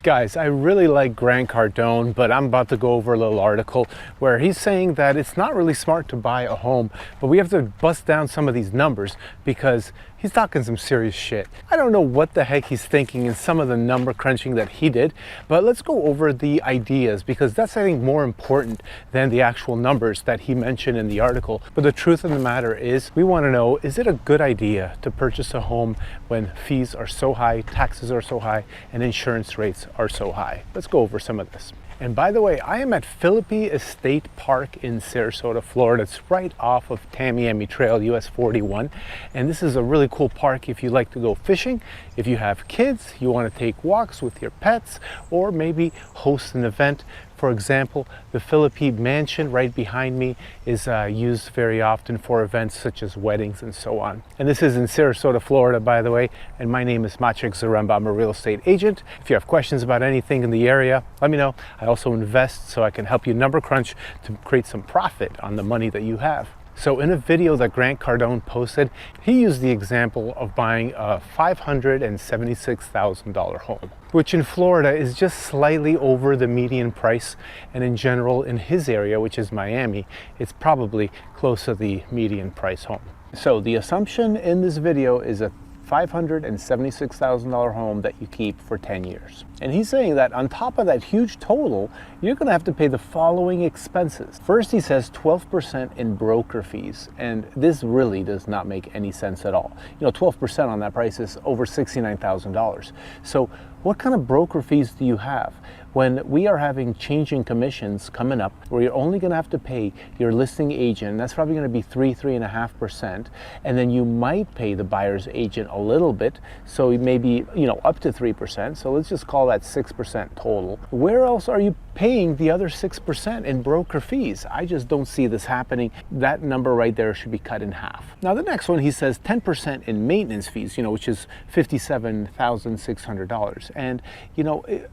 Guys, I really like Grant Cardone, but I'm about to go over a little article where he's saying that it's not really smart to buy a home, but we have to bust down some of these numbers because he's talking some serious shit. I don't know what the heck he's thinking in some of the number crunching that he did, but let's go over the ideas because that's, I think, more important than the actual numbers that he mentioned in the article. But the truth of the matter is, we want to know, is it a good idea to purchase a home when fees are so high, taxes are so high, and insurance rates are so high? Let's go over some of this. And by the way, I am at Philippi Estate Park in Sarasota, Florida. It's right off of Tamiami Trail, US 41. And this is a really cool park if you like to go fishing, if you have kids, you want to take walks with your pets, or maybe host an event. For example, the Philippi Mansion right behind me is used very often for events such as weddings and so on. And this is in Sarasota, Florida, by the way. And my name is Maciek Zaremba. I'm a real estate agent. If you have questions about anything in the area, let me know. I also invest so I can help you number crunch to create some profit on the money that you have. So in a video that Grant Cardone posted, he used the example of buying a $576,000 home, which in Florida is just slightly over the median price. And in general, in his area, which is Miami, it's probably close to the median price home. So the assumption in this video is a $576,000 home that you keep for 10 years. And he's saying that on top of that huge total, you're going to have to pay the following expenses. First, he says 12% in broker fees. And this really does not make any sense at all. 12% on that price is over $69,000. So what kind of broker fees do you have? When we are having changing commissions coming up where you're only going to have to pay your listing agent, that's probably going to be 3.5%, and then you might pay the buyer's agent a little bit, so maybe up to 3%, so let's just call that 6% total. Where else are you paying the other 6% in broker fees? I just don't see this happening. That number right there should be cut in half. Now the next one, he says 10% in maintenance fees, which is $57,600. And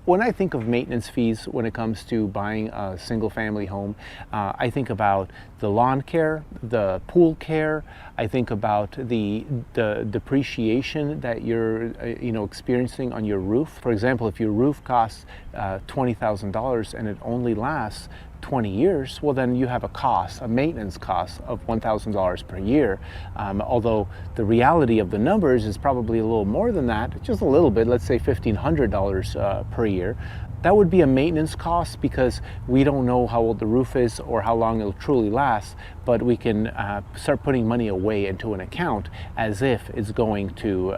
when I think of maintenance fees when it comes to buying a single family home, I think about the lawn care, the pool care. I think about the depreciation that you're experiencing on your roof. For example, if your roof costs $20,000 and it only lasts 20 years, well then you have a maintenance cost of $1,000 per year. Although the reality of the numbers is probably a little more than that, just a little bit, let's say $1,500 per year. That would be a maintenance cost because we don't know how old the roof is or how long it'll truly last, but we can start putting money away into an account as if it's going to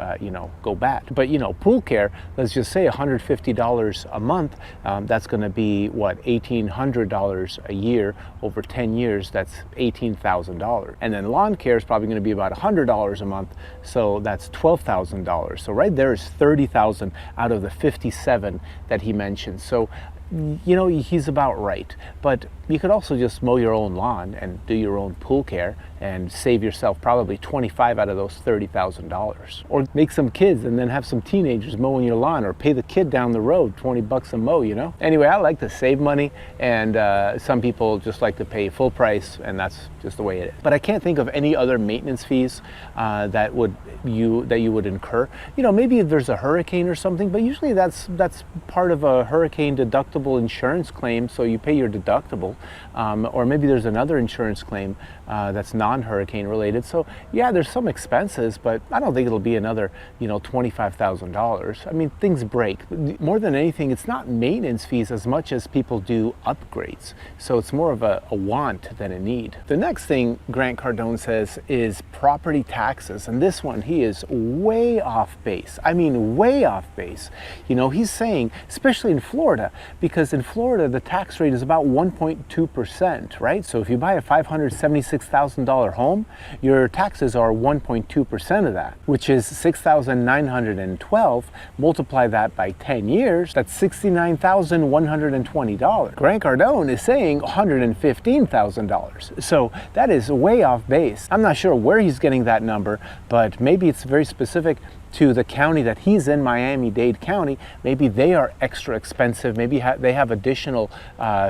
go bad. But pool care, let's just say $150 a month, that's going to be what, $1,800 a year over 10 years, that's $18,000. And then lawn care is probably going to be about $100 a month, so that's $12,000. So right there is $30,000 out of the 57 that he mentioned. So he's about right. But you could also just mow your own lawn and do your own pool care and save yourself probably $25 out of those $30,000. Or make some kids and then have some teenagers mowing your lawn, or pay the kid down the road $20 a mow, Anyway, I like to save money, and some people just like to pay full price, and that's just the way it is. But I can't think of any other maintenance fees that you would incur. Maybe if there's a hurricane or something, but usually that's part of a hurricane deductible insurance claim, so you pay your deductible. Or maybe there's another insurance claim that's non-hurricane related. So yeah, there's some expenses, but I don't think it'll be another, $25,000. I mean, things break. More than anything, it's not maintenance fees as much as people do upgrades. So it's more of a want than a need. The next thing Grant Cardone says is property taxes. And this one, he is way off base. I mean, way off base. He's saying, especially in Florida, because in Florida, the tax rate is about 1.2%, right? So if you buy a $576,000 home, your taxes are 1.2% of that, which is $6,912. Multiply that by 10 years, that's $69,120. Grant Cardone is saying $115,000. So that is way off base. I'm not sure where he's getting that number, but maybe it's very specific to the county that he's in, Miami-Dade County, maybe they are extra expensive, maybe they have additional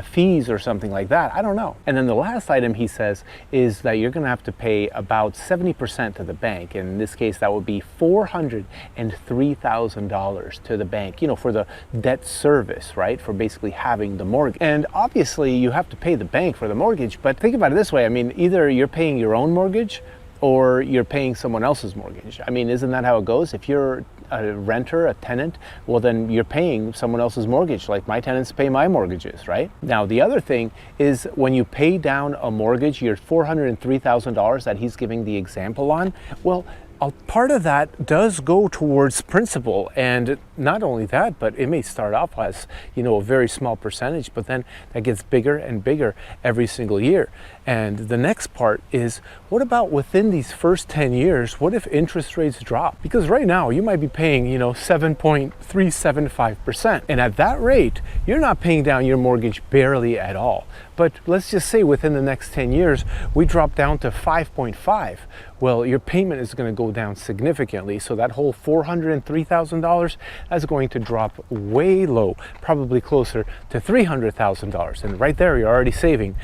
fees or something like that. I don't know. And then the last item he says is that you're going to have to pay about 70% to the bank. And in this case, that would be $403,000 to the bank, you know, for the debt service, right? For basically having the mortgage. And obviously you have to pay the bank for the mortgage, but think about it this way. I mean, either you're paying your own mortgage or you're paying someone else's mortgage. I mean, isn't that how it goes? If you're a renter, a tenant, well, then you're paying someone else's mortgage, like my tenants pay my mortgages, right? Now, the other thing is when you pay down a mortgage, your $403,000 that he's giving the example on, well, a part of that does go towards principal, and not only that, but it may start off as, you know, a very small percentage, but then that gets bigger and bigger every single year. And the next part is, what about within these first 10 years, what if interest rates drop? Because right now you might be paying, you know, 7.375%. And at that rate, you're not paying down your mortgage barely at all. But let's just say within the next 10 years, we drop down to 5.5. Well, your payment is going to go down significantly. So that whole $403,000 is going to drop way low, probably closer to $300,000. And right there, you're already saving,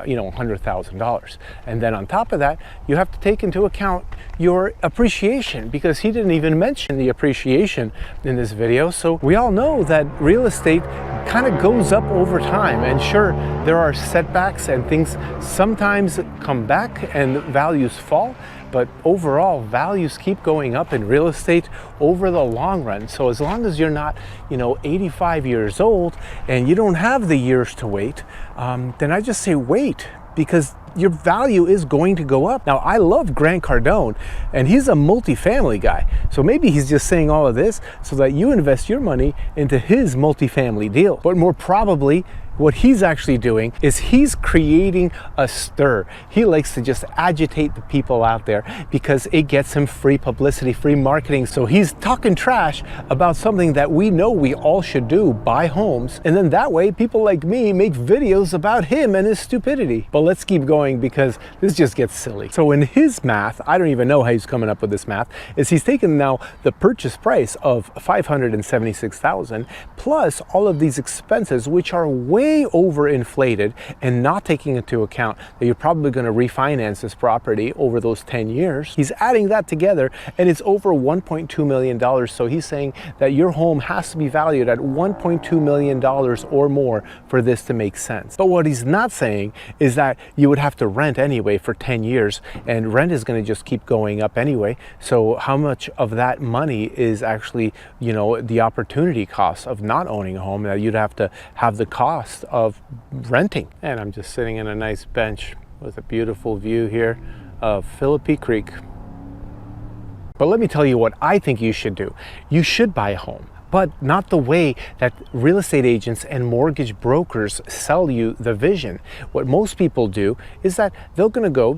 you know, $100,000. And then on top of that, you have to take into account your appreciation, because he didn't even mention the appreciation in this video. So we all know that real estate kind of goes up over time. And sure, there are setbacks and things sometimes come back and values fall. But overall, values keep going up in real estate over the long run. So as long as you're not, you know, 85 years old and you don't have the years to wait, then I just say wait, because your value is going to go up. Now, I love Grant Cardone, and he's a multifamily guy. So maybe he's just saying all of this so that you invest your money into his multifamily deal. But more probably, what he's actually doing is he's creating a stir. He likes to just agitate the people out there because it gets him free publicity, free marketing. So he's talking trash about something that we know we all should do, buy homes. And then that way, people like me make videos about him and his stupidity. But let's keep going, because this just gets silly. So in his math, I don't even know how he's coming up with this math, is he's taken now the purchase price of $576,000 plus all of these expenses, which are way overinflated, and not taking into account that you're probably going to refinance this property over those 10 years. He's adding that together, and it's over $1.2 million. So he's saying that your home has to be valued at $1.2 million or more for this to make sense. But what he's not saying is that you would have to rent anyway for 10 years, and rent is going to just keep going up anyway. So how much of that money is actually, you know, the opportunity cost of not owning a home, that you'd have to have the cost of renting. And I'm just sitting in a nice bench with a beautiful view here of Philippi Creek. But let me tell you what I think you should do. You should buy a home, but not the way that real estate agents and mortgage brokers sell you the vision. What most people do is that they're going to go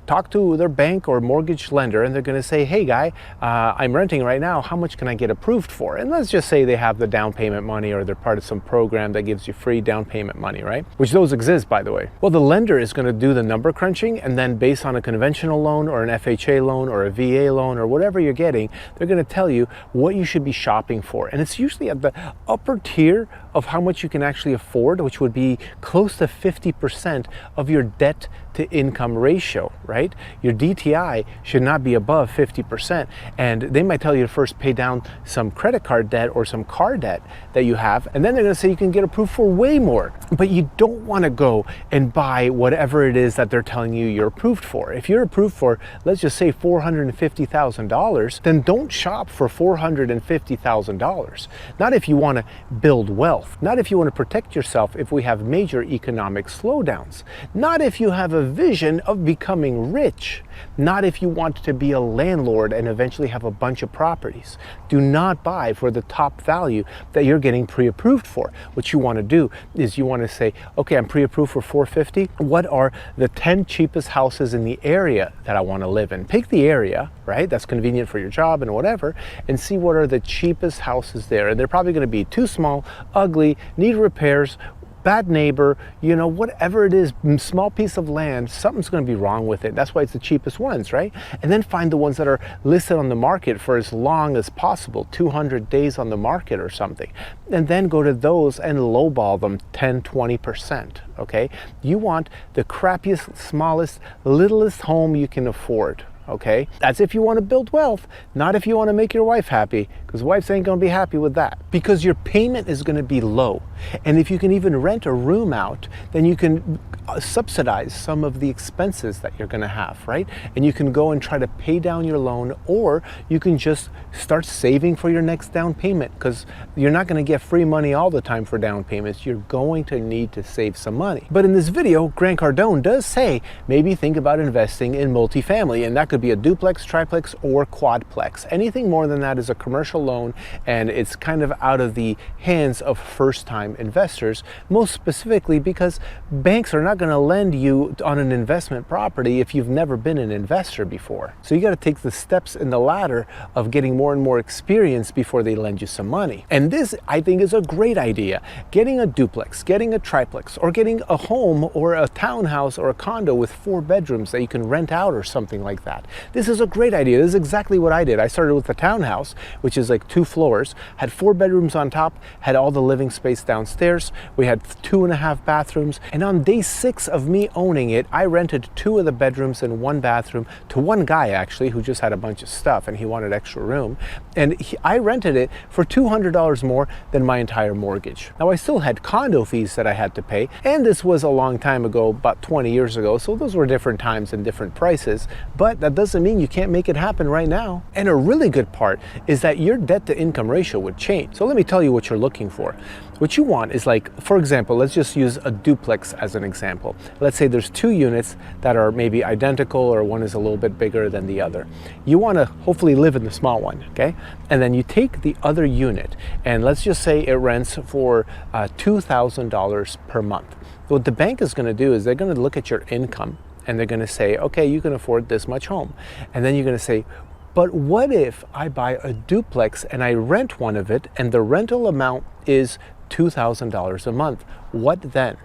talk to their bank or mortgage lender, and they're going to say, hey guy, I'm renting right now, how much can I get approved for? And let's just say they have the down payment money, or they're part of some program that gives you free down payment money, right? Which those exist, by the way. Well, the lender is going to do the number crunching, and then based on a conventional loan or an FHA loan or a VA loan or whatever you're getting, they're going to tell you what you should be shopping for. And it's usually at the upper tier of how much you can actually afford, which would be close to 50% of your debt to income ratio, right? Your DTI should not be above 50%. And they might tell you to first pay down some credit card debt or some car debt that you have. And then they're going to say you can get approved for way more. But you don't want to go and buy whatever it is that they're telling you you're approved for. If you're approved for, let's just say $450,000, then don't shop for $450,000. Not if you want to build wealth. Not if you want to protect yourself if we have major economic slowdowns. Not if you have a vision of becoming rich. Not if you want to be a landlord and eventually have a bunch of properties. Do not buy for the top value that you're getting pre-approved for. What you want to do is you want to say, okay, I'm pre-approved for $450,000. What are the 10 cheapest houses in the area that I want to live in? Pick the area, right? That's convenient for your job and whatever, and see what are the cheapest houses there. And they're probably going to be too small, ugly, need repairs, bad neighbor, you know, whatever it is, small piece of land, something's going to be wrong with it. That's why it's the cheapest ones, right? And then find the ones that are listed on the market for as long as possible, 200 days on the market or something. And then go to those and lowball them 10, 20%, okay? You want the crappiest, smallest, littlest home you can afford. Okay, that's if you want to build wealth, not if you want to make your wife happy, because wives ain't going to be happy with that, because your payment is going to be low. And if you can even rent a room out, then you can subsidize some of the expenses that you're going to have, right? And you can go and try to pay down your loan, or you can just start saving for your next down payment, because you're not going to get free money all the time for down payments. You're going to need to save some money. But in this video, Grant Cardone does say maybe think about investing in multifamily, and that could be a duplex, triplex, or quadplex. Anything more than that is a commercial loan, and it's kind of out of the hands of first-time investors, most specifically because banks are not going to lend you on an investment property if you've never been an investor before. So you got to take the steps in the ladder of getting more and more experience before they lend you some money. And this, I think, is a great idea. Getting a duplex, getting a triplex, or getting a home or a townhouse or a condo with 4 bedrooms that you can rent out or something like that. This is a great idea. This is exactly what I did. I started with the townhouse, which is like 2 floors, had 4 bedrooms on top, had all the living space downstairs. We had 2.5 bathrooms. And on day 6 of me owning it, I rented 2 of the bedrooms and 1 bathroom to one guy actually who just had a bunch of stuff and he wanted extra room. And I rented it for $200 more than my entire mortgage. Now I still had condo fees that I had to pay, and this was a long time ago, about 20 years ago, so those were different times and different prices, but that doesn't mean you can't make it happen right now. And a really good part is that your debt to income ratio would change. So let me tell you what you're looking for. What you want is, like, for example, let's just use a duplex as an example. Let's say there's 2 units that are maybe identical, or one is a little bit bigger than the other. You want to hopefully live in the small one, okay? And then you take the other unit, and let's just say it rents for $2,000 per month. What the bank is going to do is they're going to look at your income, and they're going to say, okay, you can afford this much home. And then you're going to say, but what if I buy a duplex and I rent one of it, and the rental amount is $2,000 a month? What then?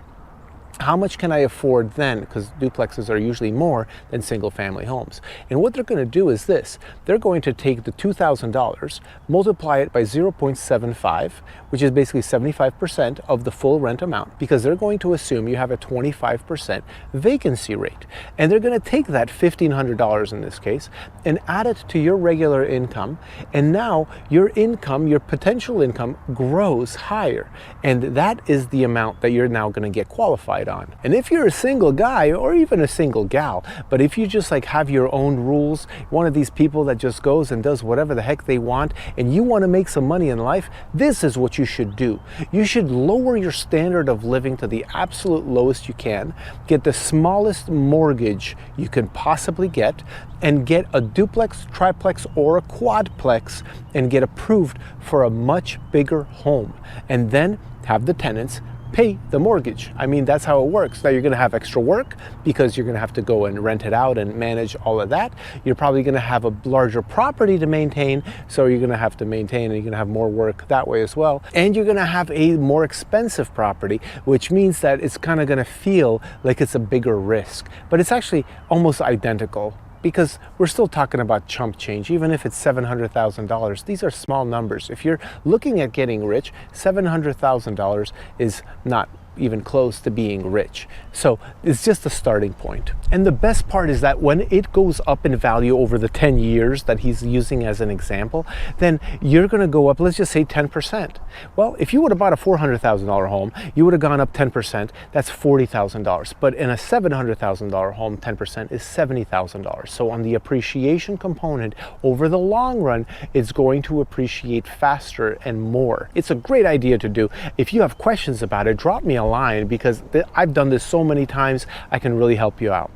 How much can I afford then? Because duplexes are usually more than single family homes. And what they're going to do is this. They're going to take the $2,000, multiply it by 0.75, which is basically 75% of the full rent amount, because they're going to assume you have a 25% vacancy rate. And they're going to take that $1,500 in this case and add it to your regular income. And now your income, your potential income, grows higher. And that is the amount that you're now going to get qualified on. And if you're a single guy or even a single gal, but if you just like have your own rules, one of these people that just goes and does whatever the heck they want, and you want to make some money in life, this is what you should do. You should lower your standard of living to the absolute lowest you can, get the smallest mortgage you can possibly get, and get a duplex, triplex, or a quadplex, and get approved for a much bigger home. And then have the tenants pay the mortgage. I mean, that's how it works. Now you're going to have extra work because you're going to have to go and rent it out and manage all of that. You're probably going to have a larger property to maintain, so you're going to have to maintain, and you're going to have more work that way as well. And you're going to have a more expensive property, which means that it's kind of going to feel like it's a bigger risk, but it's actually almost identical, because we're still talking about chump change. Even if it's $700,000, these are small numbers. If you're looking at getting rich, $700,000 is not even close to being rich. So it's just a starting point. And the best part is that when it goes up in value over the 10 years that he's using as an example, then you're going to go up, let's just say 10%. Well, if you would have bought a $400,000 home, you would have gone up 10%. That's $40,000. But in a $700,000 home, 10% is $70,000. So on the appreciation component, over the long run, it's going to appreciate faster and more. It's a great idea to do. If you have questions about it, drop me a line, because I've done this so many times. I can really help you out.